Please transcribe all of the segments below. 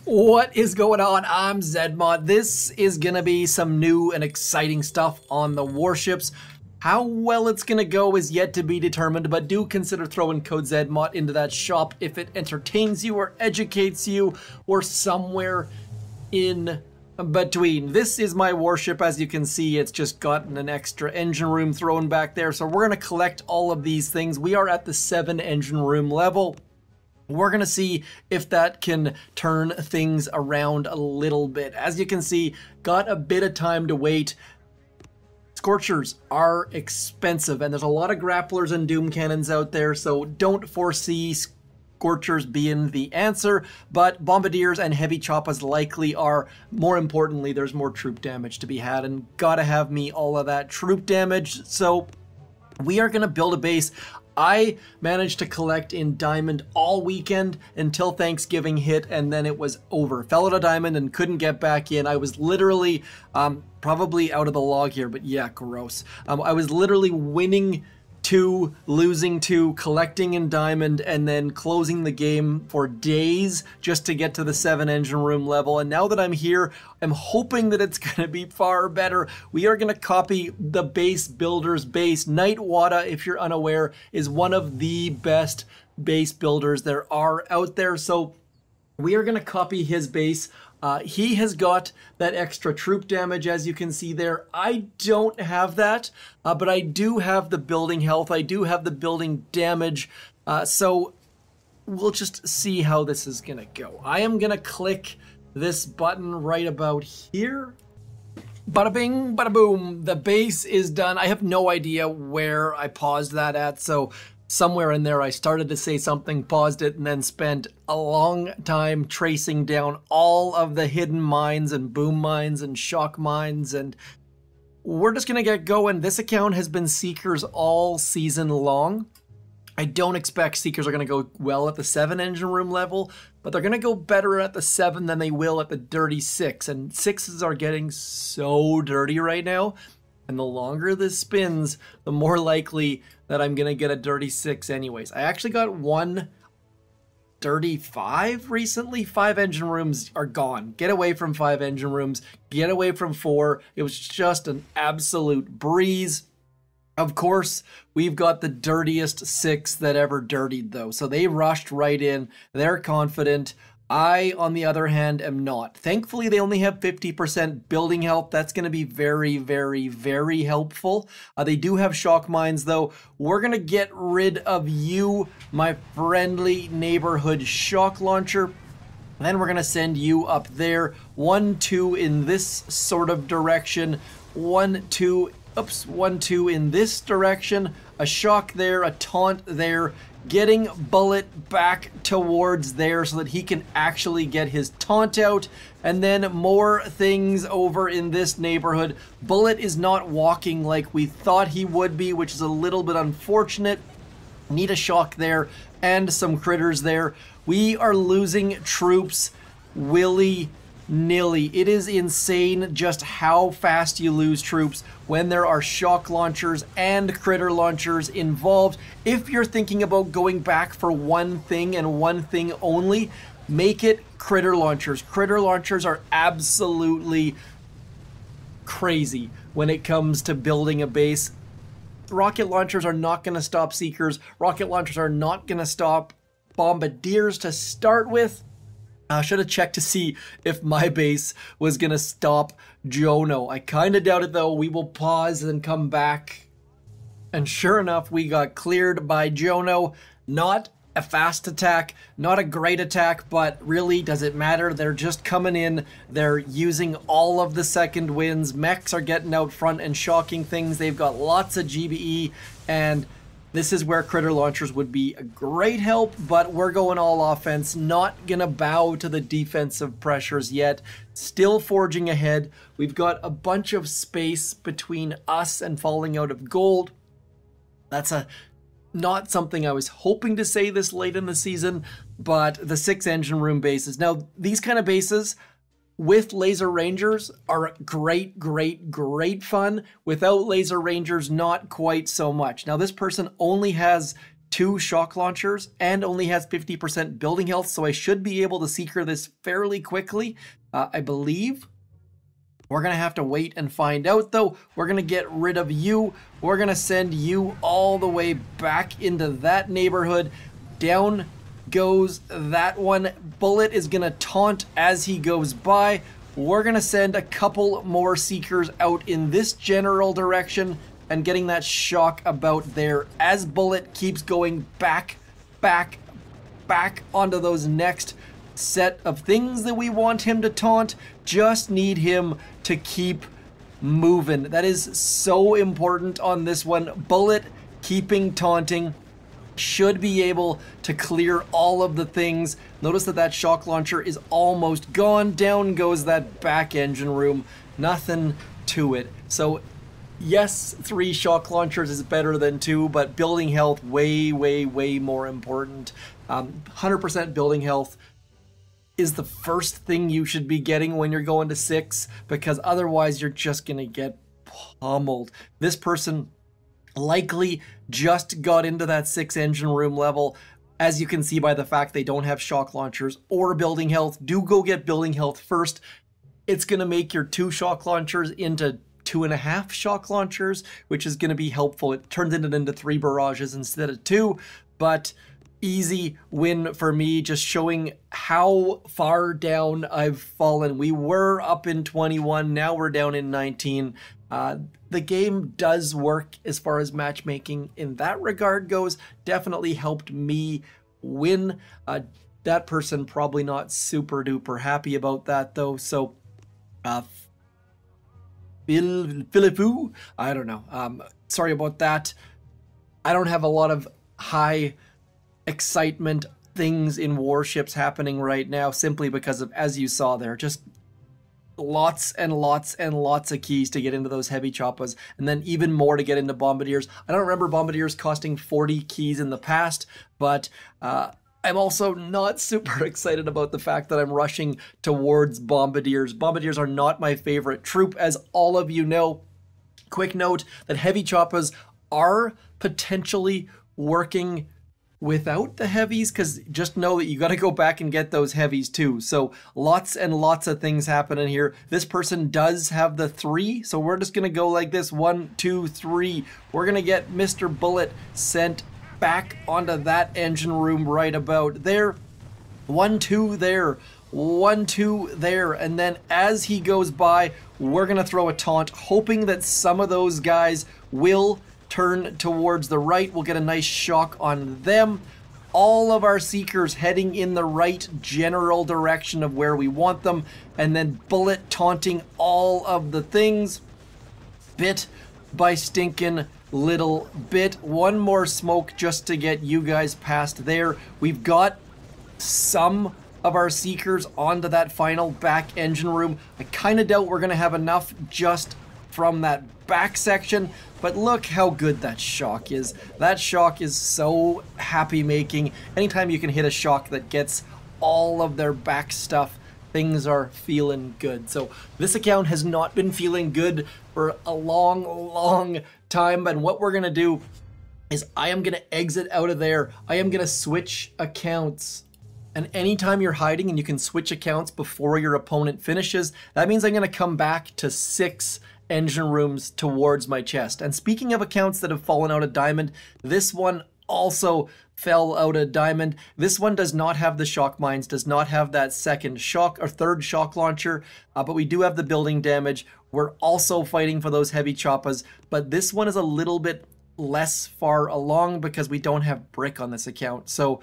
What is going on? I'm Zedmod. This is gonna be some new and exciting stuff on the Warships. How well it's gonna go is yet to be determined, but do consider throwing code Zedmod into that shop if it entertains you or educates you or somewhere in between. This is my Warship. As you can see, it's just gotten an extra engine room thrown back there. So we're gonna collect all of these things. We are at the 7 engine room level. We're going to see if that can turn things around a little bit. As you can see, got a bit of time to wait. Scorchers are expensive, and there's a lot of grapplers and doom cannons out there, so don't foresee Scorchers being the answer, but Bombardiers and Heavy Choppas likely are. More importantly, there's more troop damage to be had, and gotta have me all of that troop damage, so we are going to build a base. I managed to collect in Diamond all weekend until Thanksgiving hit, and then it was over. Fell out of Diamond and couldn't get back in. I was literally, probably out of the log here, but yeah, gross. I was literally winning 2, losing 2, collecting in Diamond, and then closing the game for days just to get to the 7 engine room level. And now that I'm here, I'm hoping that it's going to be far better. We are going to copy the base builder's base. Nightwada, if you're unaware, is one of the best base builders there are out there. So we are going to copy his base. He has got that extra troop damage, as you can see there. I don't have that, but I do have the building health. I do have the building damage. So we'll just see how this is going to go. I am going to click this button right about here. Bada bing, bada boom. The base is done. I have no idea where I paused that at, so somewhere in there I started to say something, paused it, and then spent a long time tracing down all of the hidden mines and boom mines and shock mines, and we're just gonna get going. This account has been Seekers all season long. I don't expect Seekers are gonna go well at the 7 engine room level, but they're gonna go better at the 7 than they will at the dirty 6, and 6s are getting so dirty right now. And the longer this spins, the more likely that I'm going to get a dirty 6 anyways. I actually got one dirty 5 recently. 5 engine rooms are gone. Get away from 5 engine rooms. Get away from 4. It was just an absolute breeze. Of course, we've got the dirtiest 6 that ever dirtied though. So they rushed right in. They're confident. I, on the other hand, am not. Thankfully, they only have 50% building health. That's going to be very, very, very helpful. They do have shock mines, though. We're going to get rid of you, my friendly neighborhood shock launcher. Then we're going to send you up there. 1, 2 in this sort of direction. 1, 2, oops, 1, 2 in this direction. A shock there, a taunt there. Getting Bullet back towards there so that he can actually get his taunt out, and then more things over in this neighborhood. Bullet is not walking like we thought he would be, which is a little bit unfortunate. Need a shock there and some critters there. We are losing troops willy-nilly. It is insane just how fast you lose troops when there are shock launchers and critter launchers involved. If you're thinking about going back for one thing and one thing only, make it critter launchers. Critter launchers are absolutely crazy when it comes to building a base. Rocket launchers are not going to stop Seekers. Rocket launchers are not going to stop Bombardiers to start with. I should have checked to see if my base was going to stop Jono. I kind of doubt it though. We will pause and come back. And sure enough, we got cleared by Jono. Not a fast attack, not a great attack, but really, does it matter? They're just coming in. They're using all of the second winds. Mechs are getting out front and shocking things. They've got lots of GBE, and this is where critter launchers would be a great help, but we're going all offense, not gonna bow to the defensive pressures yet. Still forging ahead. We've got a bunch of space between us and falling out of gold. That's not something I was hoping to say this late in the season, but the 6 engine room bases. Now, these kind of bases with laser rangers are great, great, great fun. Without laser rangers, not quite so much. Now, this person only has 2 shock launchers and only has 50% building health, so I should be able to seeker this fairly quickly, I believe. We're going to have to wait and find out, though. We're going to get rid of you. We're going to send you all the way back into that neighborhood. Down goes that one. Bullet is going to taunt as he goes by. We're going to send a couple more seekers out in this general direction and getting that shock about there as Bullet keeps going back onto those next set of things that we want him to taunt. Just need him to keep moving. That is so important on this one. Bullet keeping taunting should be able to clear all of the things. Notice that that shock launcher is almost gone. Down goes that back engine room. Nothing to it. So yes, 3 shock launchers is better than 2, but building health way more important. 100% building health is the first thing you should be getting when you're going to 6, because otherwise you're just gonna get pummeled. This person likely just got into that 6 engine room level. As you can see by the fact they don't have shock launchers or building health, do go get building health first. It's gonna make your 2 shock launchers into 2.5 shock launchers, which is gonna be helpful. It turns it into 3 barrages instead of 2, but easy win for me, just showing how far down I've fallen. We were up in 21, now we're down in 19. The game does work as far as matchmaking in that regard goes. Definitely helped me win. That person probably not super duper happy about that though. So Philippou, I don't know. Sorry about that. I don't have a lot of high excitement things in Warships happening right now, simply because of, as you saw there, just lots and lots of keys to get into those Heavy Choppas, and then even more to get into Bombardiers. I don't remember Bombardiers costing 40 keys in the past, but I'm also not super excited about the fact that I'm rushing towards Bombardiers. Bombardiers are not my favorite troop, as all of you know. Quick note that Heavy Choppas are potentially working without the heavies, because just know that you got to go back and get those heavies too. So lots and lots of things happening here. This person does have the 3, so we're just gonna go like this: 1, 2, 3. We're gonna get Mr. Bullet sent back onto that engine room right about there. 1, 2 there, 1, 2 there, and then as he goes by, we're gonna throw a taunt, hoping that some of those guys will turn towards the right. We'll get a nice shock on them. All of our seekers heading in the right general direction of where we want them, and then Bullet taunting all of the things bit by stinking little bit. One more smoke just to get you guys past there. We've got some of our seekers onto that final back engine room. I kind of doubt we're gonna have enough just from that back section, but look how good that shock is. That shock is so happy making. Anytime you can hit a shock that gets all of their back stuff, things are feeling good. So this account has not been feeling good for a long time, and what we're gonna do is I am gonna exit out of there. I am gonna switch accounts. And anytime you're hiding and you can switch accounts before your opponent finishes, that means I'm gonna come back to 6 engine rooms towards my chest. And speaking of accounts that have fallen out of diamond, this one also fell out of diamond. This one does not have the shock mines, does not have that second shock or third shock launcher, but we do have the building damage. We're also fighting for those Heavy Choppas, but this one is a little bit less far along because we don't have brick on this account. So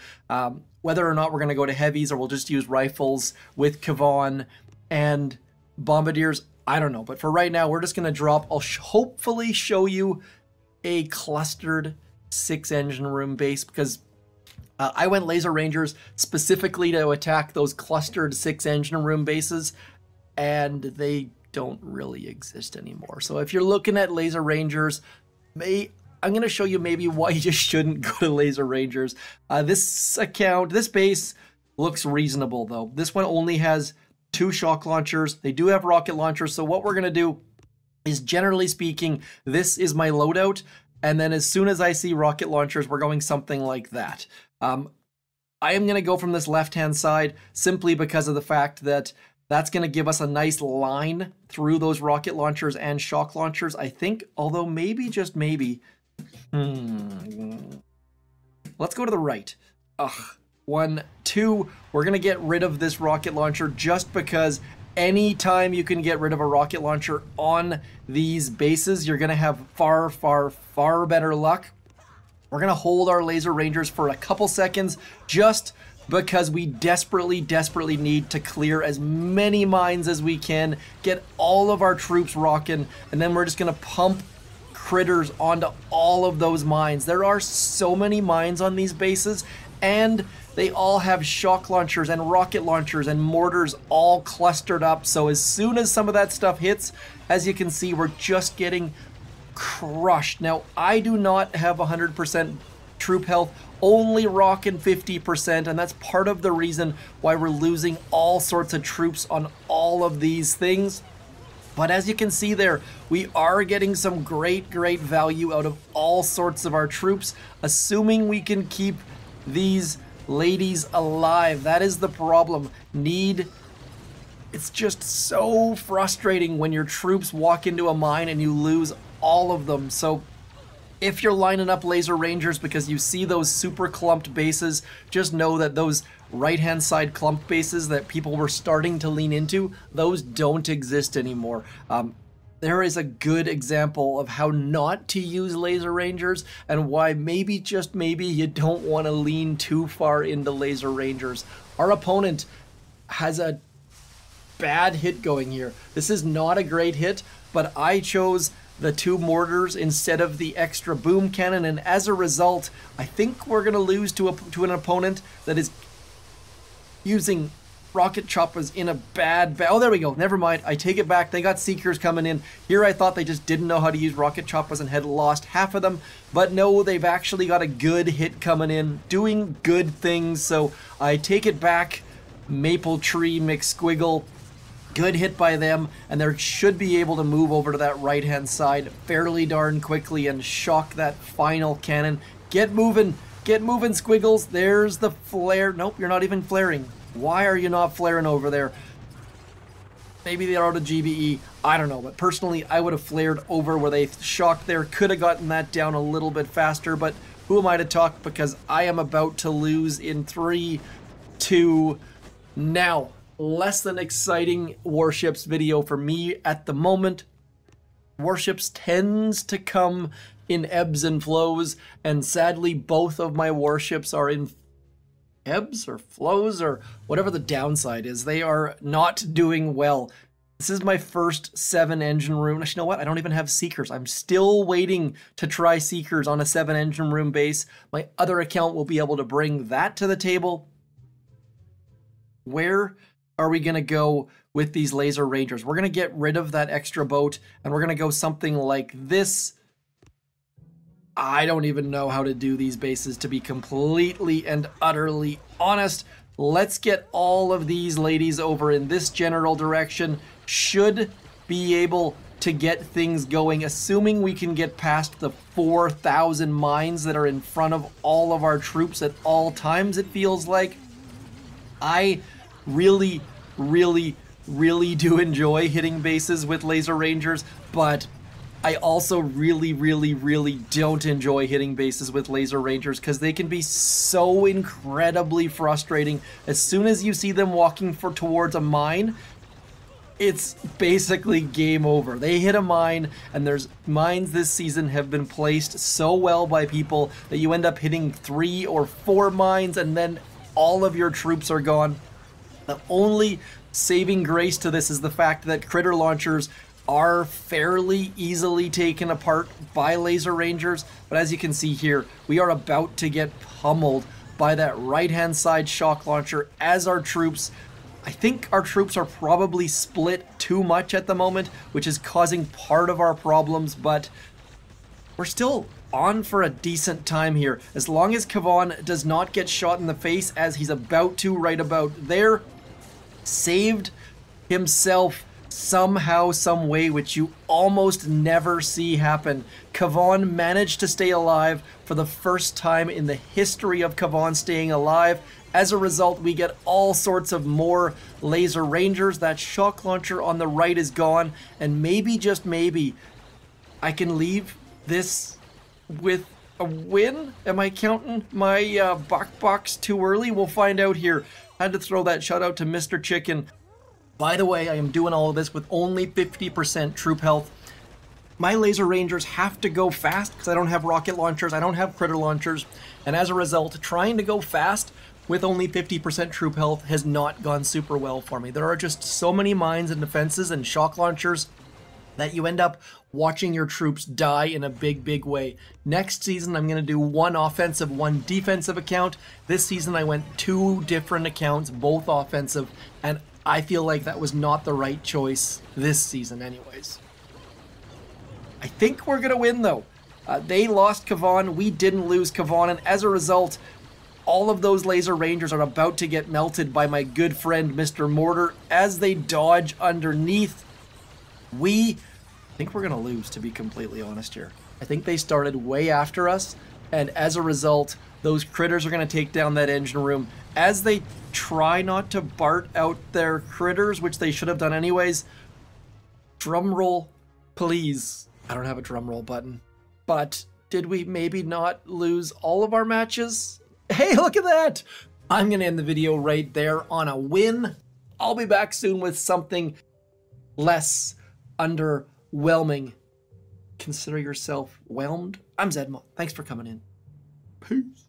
whether or not we're going to go to heavies or we'll just use rifles with Kavan and Bombardiers, I don't know. But for right now, we're just going to drop. I'll hopefully show you a clustered 6 engine room base, because I went Laser Rangers specifically to attack those clustered 6 engine room bases, and they don't really exist anymore. So if you're looking at Laser Rangers, I'm going to show you maybe why you shouldn't go to Laser Rangers. This base looks reasonable though. This one only has 2 shock launchers. They do have rocket launchers. So what we're going to do is, generally speaking, this is my loadout. and then as soon as I see rocket launchers, we're going something like that. I am going to go from this left-hand side simply because of the fact that that's going to give us a nice line through those rocket launchers and shock launchers, I think, although maybe, just maybe. Let's go to the right. 1, 2, we're going to get rid of this rocket launcher just because anytime you can get rid of a rocket launcher on these bases, you're going to have far, far, far better luck. We're going to hold our laser rangers for a couple seconds just because we desperately, desperately need to clear as many mines as we can, get all of our troops rocking, and then we're just going to pump critters onto all of those mines. There are so many mines on these bases, and they all have shock launchers and rocket launchers and mortars all clustered up. So as soon as some of that stuff hits, as you can see, we're just getting crushed. Now, I do not have 100% troop health, only rocking 50%, and that's part of the reason why we're losing all sorts of troops on all of these things. But as you can see there, we are getting some great, great value out of all sorts of our troops, assuming we can keep these ladies alive. That is the problem. It's just so frustrating when your troops walk into a mine and you lose all of them. So if you're lining up laser rangers because you see those super clumped bases, just know that those right-hand side clump bases that people were starting to lean into, those don't exist anymore. There is a good example of how not to use laser rangers and why maybe, just maybe, you don't want to lean too far into laser rangers. Our opponent has a bad hit going here. This is not a great hit, but I chose the 2 mortars instead of the extra boom cannon, and as a result, I think we're going to lose to an opponent that is using rocket choppas in a bad... Oh, there we go. Never mind. I take it back. They got seekers coming in. Here I thought they just didn't know how to use rocket choppas and had lost half of them, but no, they've actually got a good hit coming in, doing good things, so I take it back. Maple Tree McSquiggle. Good hit by them, and they should be able to move over to that right-hand side fairly darn quickly and shock that final cannon. Get moving, Squiggles. There's the flare. Nope, you're not even flaring. Why are you not flaring over there? Maybe they're out of GBE. I don't know, but personally, I would have flared over where they shocked there. Could have gotten that down a little bit faster, but who am I to talk, because I am about to lose in 3, 2, now. Less than exciting Warships video for me at the moment. Warships tends to come in ebbs and flows, and sadly both of my Warships are in ebbs or flows or whatever the downside is. They are not doing well. This is my first 7 engine room. Actually, you know what? I don't even have Seekers. I'm still waiting to try Seekers on a 7 engine room base. My other account will be able to bring that to the table. Where are we going to go with these laser rangers? We're going to get rid of that extra boat, and we're going to go something like this. I don't even know how to do these bases, to be completely and utterly honest. Let's get all of these ladies over in this general direction. Should be able to get things going, assuming we can get past the 4,000 mines that are in front of all of our troops at all times, it feels like. I really, really, really do enjoy hitting bases with laser rangers, but I also really, really, really don't enjoy hitting bases with laser rangers because they can be so incredibly frustrating. As soon as you see them walking towards a mine, it's basically game over. They hit a mine, and there's mines this season have been placed so well by people that you end up hitting 3 or 4 mines, and then all of your troops are gone. The only saving grace to this is the fact that critter launchers are fairly easily taken apart by laser rangers, but as you can see here, we are about to get pummeled by that right-hand side shock launcher as our troops. I think our troops are probably split too much at the moment, which is causing part of our problems, but we're still on for a decent time here. As long as Kavan does not get shot in the face, as he's about to right about there, saved himself somehow, some way, which you almost never see happen, Kavan managed to stay alive for the first time in the history of Kavan staying alive. As a result, we get all sorts of more laser rangers. That shock launcher on the right is gone, and maybe, just maybe, I can leave this with a win? Am I counting my box too early? We'll find out here. Had to throw that shout out to Mr. Chicken. By the way, I am doing all of this with only 50% troop health. My laser rangers have to go fast because I don't have rocket launchers, I don't have critter launchers, and as a result, trying to go fast with only 50% troop health has not gone super well for me. There are just so many mines and defenses and shock launchers that you end up watching your troops die in a big way. Next season, I'm going to do one offensive, one defensive account. This season, I went 2 different accounts, both offensive, and I feel like that was not the right choice this season anyways. I think we're going to win, though. They lost Kavan, we didn't lose Kavan, and as a result, all of those laser rangers are about to get melted by my good friend Mr. Mortar as they dodge underneath. I think we're going to lose, to be completely honest here. I think they started way after us, and as a result, those critters are going to take down that engine room. As they try not to BART out their critters, which they should have done anyways, drum roll, please. I don't have a drum roll button. But did we maybe not lose all of our matches? Hey, look at that! I'm going to end the video right there on a win. I'll be back soon with something less underwhelming. Consider yourself whelmed. I'm Zedmont. Thanks for coming in. Peace.